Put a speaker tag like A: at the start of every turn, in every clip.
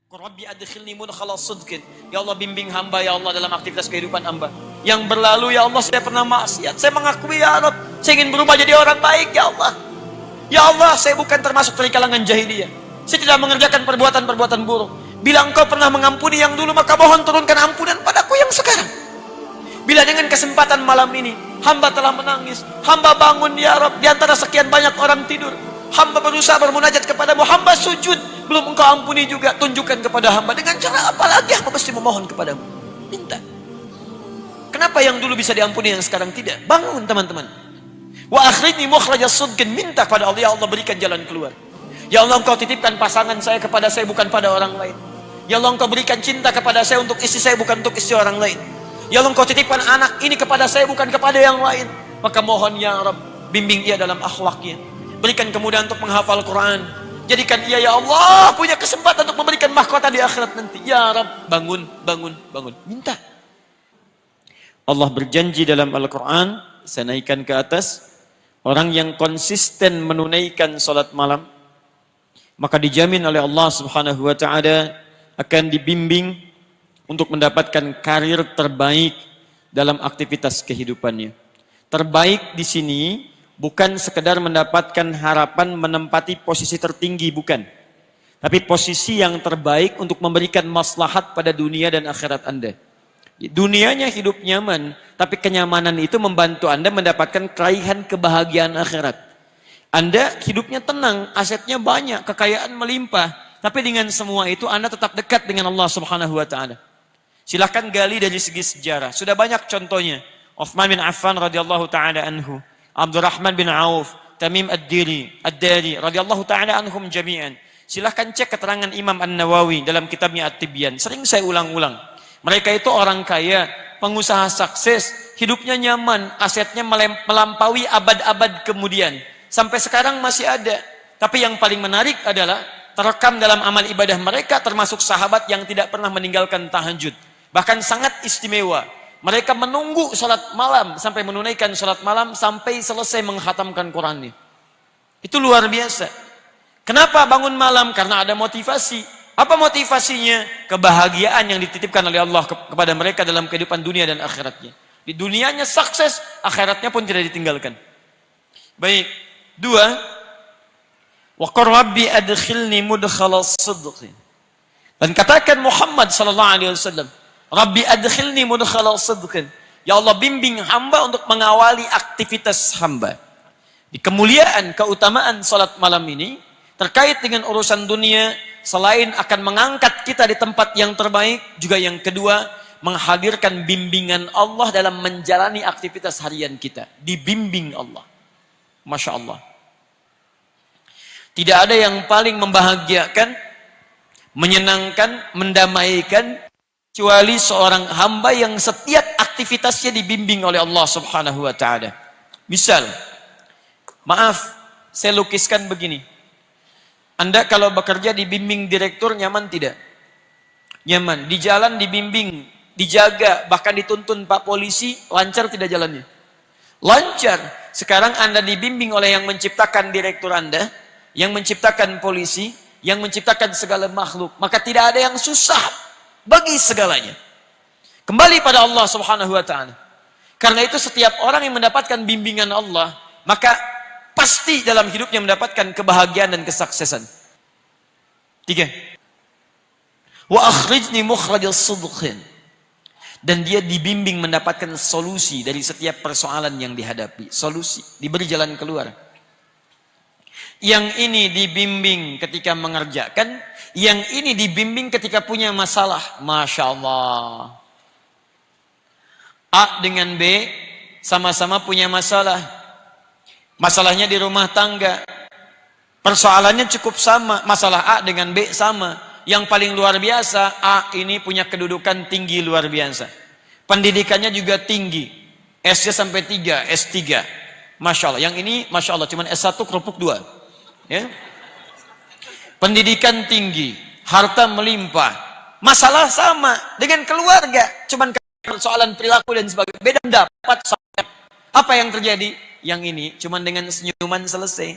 A: Rabbi adkhilni mudkhala sidqin. Ya Allah, bimbing hamba ya Allah dalam aktivitas kehidupan hamba. Yang berlalu ya Allah, saya pernah maksiat. Saya mengakui ya Allah, saya ingin berubah jadi orang baik ya Allah. Ya Allah, saya bukan termasuk dari kalangan jahiliyah. Saya tidak mengerjakan perbuatan-perbuatan buruk. Bila Engkau pernah mengampuni yang dulu, maka mohon turunkan ampunan padaku yang sekarang. Bila dengan kesempatan malam ini hamba telah menangis, hamba bangun ya Rabb, di antara sekian banyak orang tidur, hamba berusaha bermunajat kepadamu, hamba sujud, belum Engkau ampuni juga, tunjukkan kepada hamba. Dengan cara apa lagi hamba mesti memohon kepadamu? Minta. Kenapa yang dulu bisa diampuni, yang sekarang tidak? Bangun teman-teman. Wa akhrijni mukhrajas sidqin, minta kepada Allah, ya Allah berikan jalan keluar. Ya Allah, Engkau titipkan pasangan saya kepada saya, bukan pada orang lain. Ya Allah, Engkau berikan cinta kepada saya untuk istri saya, bukan untuk istri orang lain. Ya Allah, Engkau titipkan anak ini kepada saya, bukan kepada yang lain. Maka mohon ya Rabb, bimbing ia dalam akhlaknya. Berikan kemudahan untuk menghafal Quran. Jadikan ia ya Allah punya kesempatan untuk memberikan mahkota di akhirat nanti. Ya Rabb, bangun, bangun, bangun. Minta. Allah berjanji dalam Al-Quran, saya naikkan ke atas, orang yang konsisten menunaikan salat malam, maka dijamin oleh Allah Subhanahu wa Ta'ala akan dibimbing untuk mendapatkan karir terbaik dalam aktivitas kehidupannya. Terbaik di sini bukan sekedar mendapatkan harapan menempati posisi tertinggi, bukan. Tapi posisi yang terbaik untuk memberikan maslahat pada dunia dan akhirat Anda. Dunianya hidup nyaman, tapi kenyamanan itu membantu Anda mendapatkan keraihan kebahagiaan akhirat. Anda hidupnya tenang, asetnya banyak, kekayaan melimpah, tapi dengan semua itu Anda tetap dekat dengan Allah Subhanahu wa Ta'ala. Silahkan gali dari segi sejarah. Sudah banyak contohnya. Uthman bin Affan radhiyallahu taala anhu, Abdurrahman bin Auf, Tamim ad-Dari radhiyallahu taala anhum jami'an. Silahkan cek keterangan Imam An-Nawawi dalam kitabnya At-Tibyan. Sering saya ulang-ulang. Mereka itu orang kaya, pengusaha sukses, hidupnya nyaman, asetnya melampaui abad-abad kemudian. Sampai sekarang masih ada. Tapi yang paling menarik adalah terekam dalam amal ibadah mereka, termasuk sahabat yang tidak pernah meninggalkan tahajud. Bahkan sangat istimewa. Mereka menunggu salat malam sampai menunaikan salat malam sampai selesai menghatamkan Qurannya. Itu luar biasa. Kenapa bangun malam? Karena ada motivasi. Apa motivasinya? Kebahagiaan yang dititipkan oleh Allah kepada mereka dalam kehidupan dunia dan akhiratnya. Di dunianya sukses, akhiratnya pun tidak ditinggalkan. Baik. 2. Wa qur rabbi adkhilni mudkhala sidqin. Dan katakan Muhammad sallallahu alaihi wasallam, Rabbi adkhilni mudkhala sidqin. Ya Allah, bimbing hamba untuk mengawali aktivitas hamba. Di kemuliaan, keutamaan salat malam ini terkait dengan urusan dunia, selain akan mengangkat kita di tempat yang terbaik, juga yang kedua, menghadirkan bimbingan Allah dalam menjalani aktivitas harian kita. Dibimbing Allah. Masya Allah. Tidak ada yang paling membahagiakan, menyenangkan, mendamaikan, kecuali seorang hamba yang setiap aktivitasnya dibimbing oleh Allah Subhanahu wa Ta'ala. Misal, maaf, saya lukiskan begini. Anda kalau bekerja dibimbing direktur, nyaman tidak? Nyaman. Di jalan dibimbing, dijaga, bahkan dituntun Pak Polisi, lancar tidak jalannya? Lancar. Sekarang Anda dibimbing oleh yang menciptakan direktur Anda, yang menciptakan polisi, yang menciptakan segala makhluk. Maka tidak ada yang susah bagi segalanya. Kembali pada Allah Subhanahu wa Ta'ala. Karena itu setiap orang yang mendapatkan bimbingan Allah, maka pasti dalam hidupnya mendapatkan kebahagiaan dan kesuksesan. 3. Wa akhrijni mukhrajas sidqin. Dan dia dibimbing mendapatkan solusi dari setiap persoalan yang dihadapi. Solusi, diberi jalan keluar. Yang ini dibimbing ketika mengerjakan, yang ini dibimbing ketika punya masalah. Masya Allah. A dengan B sama-sama punya masalah. Masalahnya di rumah tangga. Persoalannya cukup sama. Masalah A dengan B sama. Yang paling luar biasa, A ini punya kedudukan tinggi luar biasa. Pendidikannya juga tinggi. S-nya sampai 3, S3. Masya Allah. Yang ini Masya Allah cuma S1 kerupuk 2. Ya. Pendidikan tinggi, harta melimpah, masalah sama dengan keluarga, cuman persoalan perilaku dan sebagainya, beda pendapat. Apa yang terjadi? Yang ini cuman dengan senyuman selesai.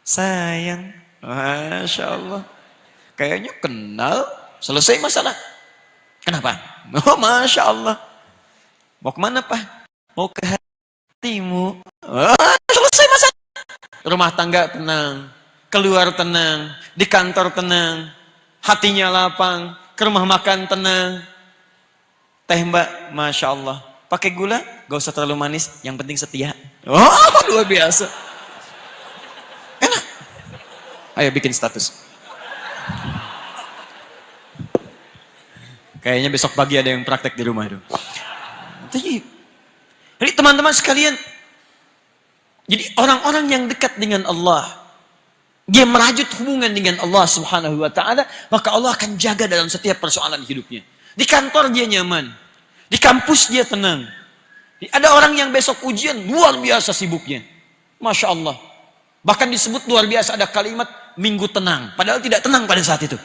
A: Sayang, Masya Allah. Kayaknya kenal, selesai masalah. Kenapa? Oh, Masya Allah. Mau kemana, Pak? Mau ke hatimu. Oh, selesai masalah. Rumah tangga tenang, keluar tenang, di kantor tenang, hatinya lapang, ke rumah makan tenang. Teh Mbak, Masya Allah. Pakai gula, gak usah terlalu manis, yang penting setia. Oh, luar biasa. Enak. Ayo bikin status. Kayaknya besok pagi ada yang praktek di rumah itu. Jadi teman-teman sekalian, jadi orang-orang yang dekat dengan Allah, dia merajut hubungan dengan Allah Subhanahu wa taala, maka Allah akan jaga dalam setiap persoalan hidupnya. Di kantor dia nyaman, di kampus dia tenang. Ada orang yang besok ujian luar biasa sibuknya. Masya Allah. Bahkan disebut luar biasa, ada kalimat minggu tenang, padahal tidak tenang pada saat itu.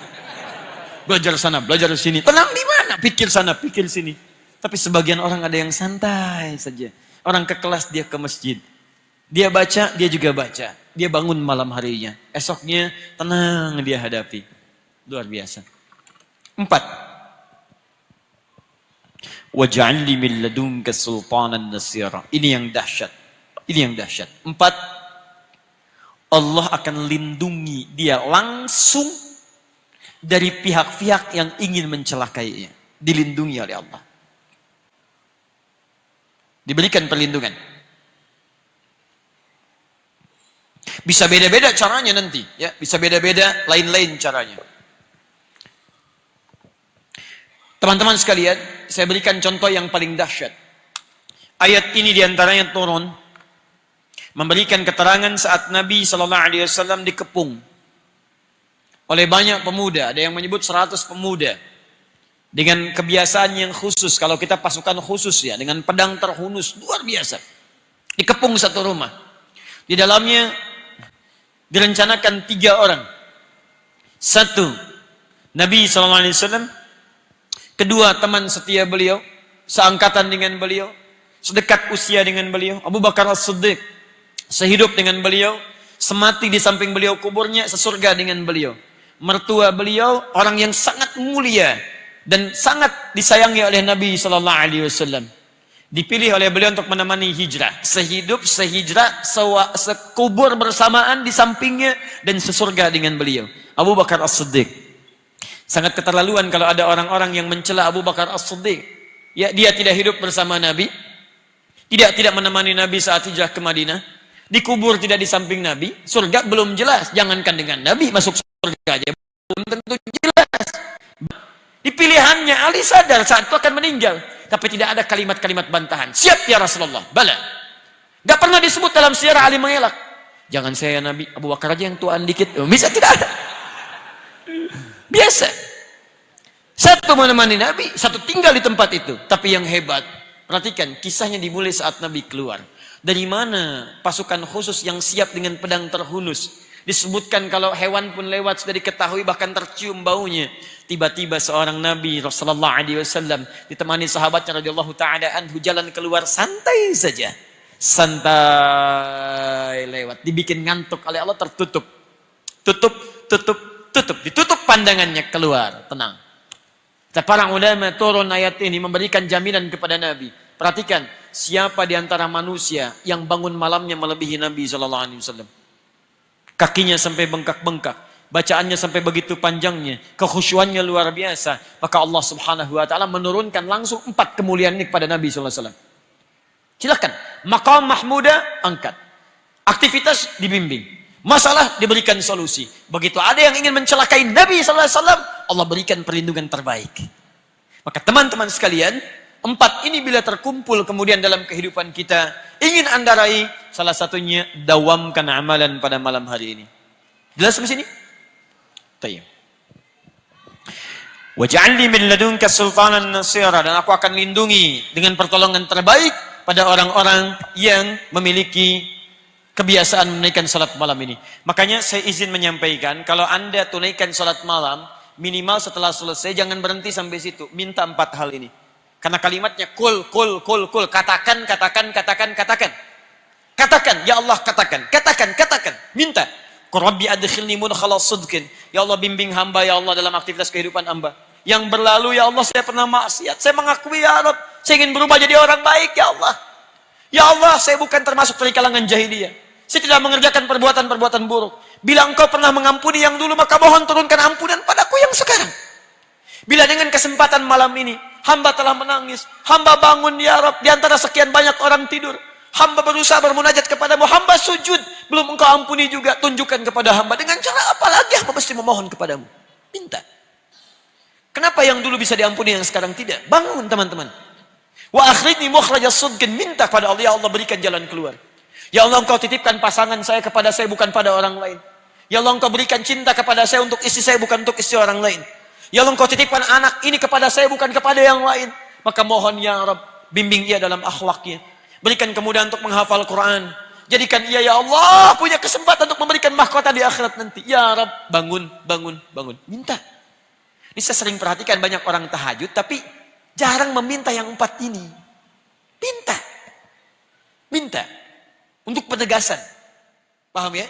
A: Belajar sana, belajar sini. Tenang di mana? Pikir sana, pikir sini. Tapi sebagian orang ada yang santai saja. Orang ke kelas, dia ke masjid. Dia baca, dia juga baca. Dia bangun malam harinya. Esoknya tenang dia hadapi. Luar biasa. 4. Waj'alni min ladunka sultanan nasira. Ini yang dahsyat. Ini yang dahsyat. 4. Allah akan lindungi dia langsung dari pihak-pihak yang ingin mencelakainya. Dilindungi oleh Allah. Diberikan perlindungan. Bisa beda-beda caranya nanti, ya, bisa beda-beda lain-lain caranya. Teman-teman sekalian, saya berikan contoh yang paling dahsyat. Ayat ini diantaranya turun memberikan keterangan saat Nabi SAW dikepung oleh banyak pemuda. Ada yang menyebut 100 pemuda dengan kebiasaan yang khusus. Kalau kita pasukan khusus ya, dengan pedang terhunus luar biasa. Dikepung satu rumah. Di dalamnya direncanakan 3 orang. 1, Nabi SAW. 2, teman setia beliau, seangkatan dengan beliau, sedekat usia dengan beliau, Abu Bakar As-Siddiq, sehidup dengan beliau, semati di samping beliau kuburnya, sesurga dengan beliau. Mertua beliau orang yang sangat mulia dan sangat disayangi oleh Nabi SAW. Dipilih oleh beliau untuk menemani hijrah, sehidup, sehijrah, sekubur bersamaan di sampingnya dan sesurga dengan beliau. Abu Bakar As-Siddiq. Sangat keterlaluan kalau ada orang-orang yang mencela Abu Bakar As-Siddiq. Ya, dia tidak hidup bersama Nabi, tidak menemani Nabi saat hijrah ke Madinah, dikubur tidak di samping Nabi, surga belum jelas. Jangankan dengan Nabi, masuk surga aja belum tentu jelas. Di pilihannya Ali sadar saat itu akan meninggal, tapi tidak ada kalimat-kalimat bantahan. Siap ya Rasulullah, bala. Gak pernah disebut dalam sirah Ali mengelak. Jangan saya Nabi, Abu Bakar aja yang tuaan dikit. Bisa tidak ada. Biasa. 1 menemani Nabi, 1 tinggal di tempat itu. Tapi yang hebat, perhatikan kisahnya dimulai saat Nabi keluar. Dari mana pasukan khusus yang siap dengan pedang terhunus? Disebutkan kalau hewan pun lewat sudah diketahui, bahkan tercium baunya. Tiba-tiba seorang Nabi Rasulullah SAW ditemani sahabatnya radhiyallahu taala anhu jalan keluar santai saja. Santai lewat, dibikin ngantuk oleh Allah, tertutup. Ditutup pandangannya, keluar, tenang. Para ulama turun ayat ini memberikan jaminan kepada Nabi. Perhatikan, siapa di antara manusia yang bangun malamnya melebihi Nabi SAW? Kakinya sampai bengkak-bengkak, bacaannya sampai begitu panjangnya, kekhusyuannya luar biasa. Maka Allah Subhanahu wa taala menurunkan langsung 4 kemuliaan ini kepada Nabi SAW. Silakan, maqam mahmuda angkat. Aktivitas dibimbing. Masalah diberikan solusi. Begitu ada yang ingin mencelakai Nabi SAW, Allah berikan perlindungan terbaik. Maka teman-teman sekalian, 4 ini bila terkumpul kemudian dalam kehidupan kita, ingin Anda raih, salah satunya dawamkan amalan pada malam hari ini. Jelas sampai sini? Tayyib. Waj'alni min ladunka sultanan nasira, dan aku akan lindungi dengan pertolongan terbaik pada orang-orang yang memiliki kebiasaan menunaikan salat malam ini. Makanya saya izin menyampaikan, kalau Anda tunaikan salat malam, minimal setelah selesai jangan berhenti sampai situ. Minta 4 hal ini. Karena kalimatnya kul. Katakan. Katakan, ya Allah katakan. Minta. Rabbi adkhilni mudkhala sidqin. Ya Allah, bimbing hamba ya Allah dalam aktivitas kehidupan hamba. Yang berlalu ya Allah saya pernah maksiat. Saya mengakui ya Rabb, saya ingin berubah jadi orang baik ya Allah. Ya Allah, saya bukan termasuk dari kalangan jahiliyah. Saya tidak mengerjakan perbuatan-perbuatan buruk. Bila Engkau pernah mengampuni yang dulu, maka mohon turunkan ampunan padaku yang sekarang. Bila dengan kesempatan malam ini, hamba telah menangis, hamba bangun ya Rabb, di antara sekian banyak orang tidur, hamba berusaha bermunajat kepadamu, hamba sujud, belum Engkau ampuni juga, tunjukkan kepada hamba. Dengan cara apa lagi hamba mesti memohon kepadamu? Minta. Kenapa yang dulu bisa diampuni, yang sekarang tidak? Bangun teman-teman. Wa akhrijni mukhrajas sidqin, minta pada Allah, ya Allah berikan jalan keluar. Ya Allah, Engkau titipkan pasangan saya kepada saya, bukan pada orang lain. Ya Allah, Engkau berikan cinta kepada saya untuk istri saya, bukan untuk istri orang lain. Ya Allah, Engkau titipkan anak ini kepada saya, bukan kepada yang lain. Maka mohon ya Rabb, bimbing ia dalam akhlaknya. Berikan kemudahan untuk menghafal Quran. Jadikan ia ya Allah punya kesempatan untuk memberikan mahkota di akhirat nanti. Ya Rabb, bangun, bangun, bangun. Minta. Ini saya sering perhatikan banyak orang tahajud, tapi jarang meminta yang 4 ini. Minta. Minta. Untuk penegasan. Paham ya?